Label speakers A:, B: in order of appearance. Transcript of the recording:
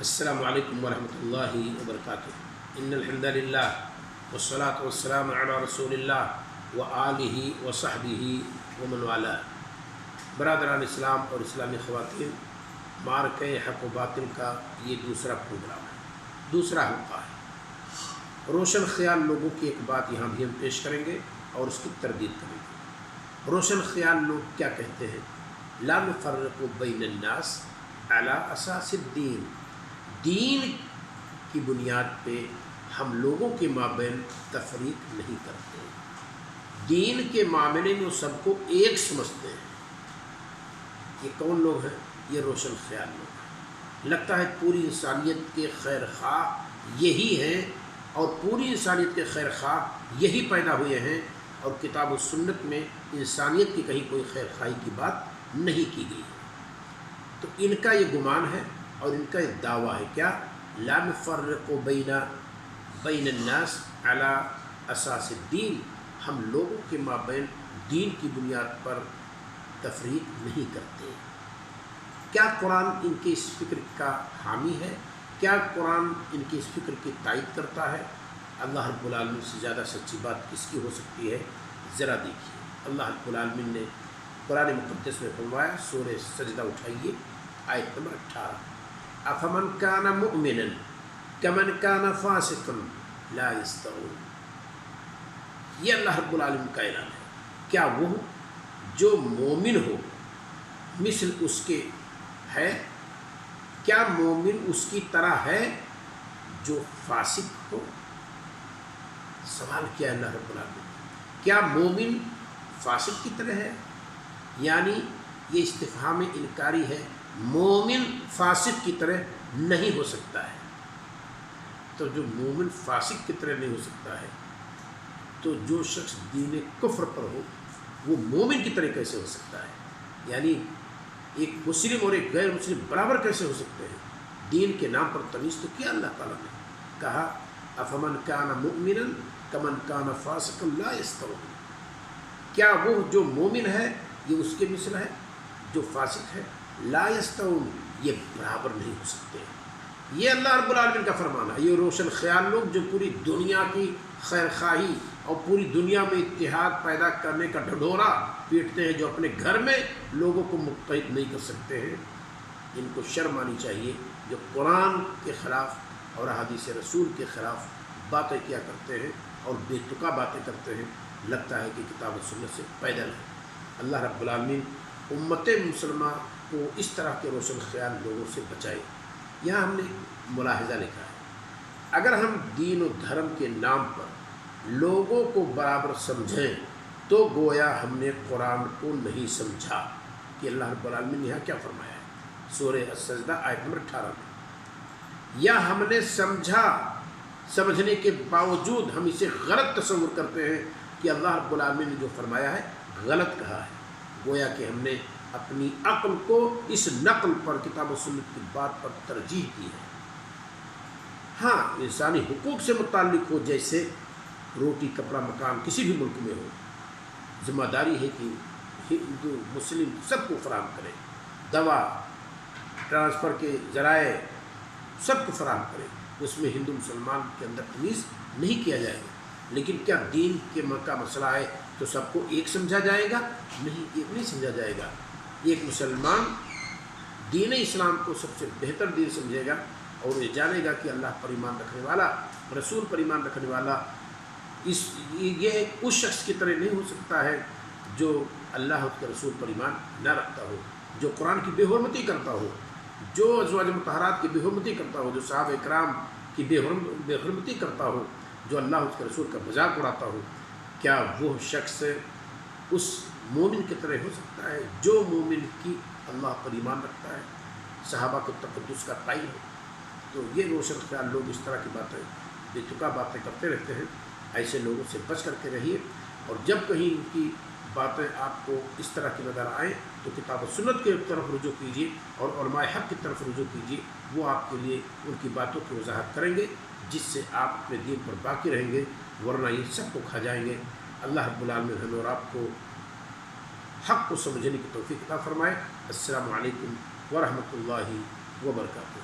A: السلام علیکم ورحمۃ اللہ وبرکاتہ۔ ان الحمد للہ والصلاة والسلام علی رسول اللہ وآلہ وصحبہ ومن والاه۔ برادران اسلام اور اسلامی خواتین، معرکہ حق و باطل کا یہ دوسرا پروگرام ہے، دوسرا حلقہ ہے۔ روشن خیال لوگوں کی ایک بات یہاں بھی ہم پیش کریں گے اور اس کی تردید کریں گے۔ روشن خیال لوگ کیا کہتے ہیں؟ لا نفرق بین الناس علی اساس الدین، دین کی بنیاد پہ ہم لوگوں کے مابین تفریق نہیں کرتے، دین کے معاملے میں سب کو ایک سمجھتے ہیں۔ یہ کون لوگ ہیں؟ یہ روشن خیال لوگ ہیں۔ لگتا ہے پوری انسانیت کے خیر خواہ یہی ہیں، اور پوری انسانیت کے خیر خواہ یہی پیدا ہوئے ہیں، اور کتاب و سنت میں انسانیت کی کہیں کوئی خیر خواہی کی بات نہیں کی گئی ہے۔ تو ان کا یہ گمان ہے اور ان کا یہ دعویٰ ہے، کیا؟ لا نفرق بین الناس علی اساس الدین، ہم لوگوں کے مابین دین کی بنیاد پر تفریق نہیں کرتے۔ کیا قرآن ان کی اس فکر کا حامی ہے؟ کیا قرآن ان کی اس فکر کی تائید کرتا ہے؟ اللہ رب العالمین سے زیادہ سچی بات کس کی ہو سکتی ہے؟ ذرا دیکھیے، اللہ رب العالمین نے قرآن مقدس میں فرمایا، سورہ سجدہ اٹھائیے، آیت نمبر 18، افمن کان مؤمنا کمن کان فاسقا لا یستوون۔ یہ اللہ رب العالمین کا اعلان ہے۔ کیا وہ جو مومن ہو مثل اس کے ہے؟ کیا مومن اس کی طرح ہے جو فاسق ہو؟ سوال کیا اللہ رب العالمین، کیا مومن فاسق کی طرح ہے؟ یعنی یہ استفہام انکاری ہے، مومن فاسق کی طرح نہیں ہو سکتا ہے۔ تو جو مومن فاسق کی طرح نہیں ہو سکتا ہے، تو جو شخص دین کفر پر ہو وہ مومن کی طرح کیسے ہو سکتا ہے؟ یعنی ایک مسلم اور ایک غیر مسلم برابر کیسے ہو سکتے ہیں؟ دین کے نام پر تمیز تو کیا اللہ تعالیٰ نے، کہا افمن کان مؤمنا کمن کان فاسقا لا یستوون۔ کیا وہ جو مومن ہے یہ اس کے مثل ہے، جو فاسق ہے لا یستوون، یہ برابر نہیں ہو سکتے۔ یہ اللہ رب العالمین کا فرمان ہے۔ یہ روشن خیال لوگ جو پوری دنیا کی خیر خواہی اور پوری دنیا میں اتحاد پیدا کرنے کا ڈھڈورا پیٹتے ہیں، جو اپنے گھر میں لوگوں کو متحد نہیں کر سکتے ہیں، ان کو شرم آنی چاہیے، جو قرآن کے خلاف اور احادیث رسول کے خلاف باتیں کیا کرتے ہیں اور بے تکا باتیں کرتے ہیں، لگتا ہے کہ کتاب و سنت سے پیدل ہے۔ اللہ رب العالمین امت مسلمہ کو اس طرح کے روشن خیال لوگوں سے بچائے۔ یہاں ہم نے ملاحظہ لکھا ہے، اگر ہم دین و دھرم کے نام پر لوگوں کو برابر سمجھیں تو گویا ہم نے قرآن کو نہیں سمجھا کہ اللہ رب العالمین نے یہاں کیا فرمایا ہے، سورہ السجدہ آیت نمبر 18 میں۔ یا ہم نے سمجھا، سمجھنے کے باوجود ہم اسے غلط تصور کرتے ہیں کہ اللہ رب العالمین نے جو فرمایا ہے غلط کہا ہے، گویا کہ ہم نے اپنی عقل کو اس نقل پر، کتاب و سنت کی بات پر ترجیح دی ہے۔ ہاں، انسانی حقوق سے متعلق ہو، جیسے روٹی کپڑا مکان کسی بھی ملک میں ہو، ذمہ داری ہے کہ ہندو مسلم سب کو فراہم کرے، دوا ٹرانسفر کے ذرائع سب کو فراہم کرے، اس میں ہندو مسلمان کے اندر تمیز نہیں کیا جائے گا۔ لیکن کیا دین کے کا مسئلہ ہے تو سب کو ایک سمجھا جائے گا؟ نہیں، ایک نہیں سمجھا جائے گا۔ ایک مسلمان دین اسلام کو سب سے بہتر دین سمجھے گا اور یہ جانے گا کہ اللہ پر ایمان رکھنے والا، رسول پر ایمان رکھنے والا یہ اس شخص کی طرح نہیں ہو سکتا ہے جو اللہ کے رسول پر ایمان نہ رکھتا ہو، جو قرآن کی بے حرمتی کرتا ہو، جو ازواج مطہرات کی بے حرمتی کرتا ہو، جو صحابہ کرام کی بے حرمتی کرتا ہو، جو اللہ اس کے رسول کا مذاق اڑاتا ہو۔ کیا وہ شخص اس مومن کی طرح ہو سکتا ہے جو مومن کی اللہ پر ایمان رکھتا ہے، صحابہ کے تقدس کا قائل ہے؟ تو یہ روشن خیال لوگ اس طرح کی باتیں، بے تکا باتیں کرتے رہتے ہیں۔ ایسے لوگوں سے بچ کر کے رہیے، اور جب کہیں ان کی باتیں آپ کو اس طرح کی نظر آئیں تو کتاب و سنت کی طرف رجوع کیجیے اور علماء حق کی طرف رجوع کیجیے، وہ آپ کے لیے ان کی باتوں کی وضاحت کریں گے، جس سے آپ اپنے دین پر باقی رہیں گے، ورنہ یہ سب کو کھا جائیں گے۔ اللہ رب العالمین ہمیں اور آپ کو حق کو سمجھنے کی توفیق عطا فرمائے۔ السلام علیکم ورحمۃ اللہ وبرکاتہ۔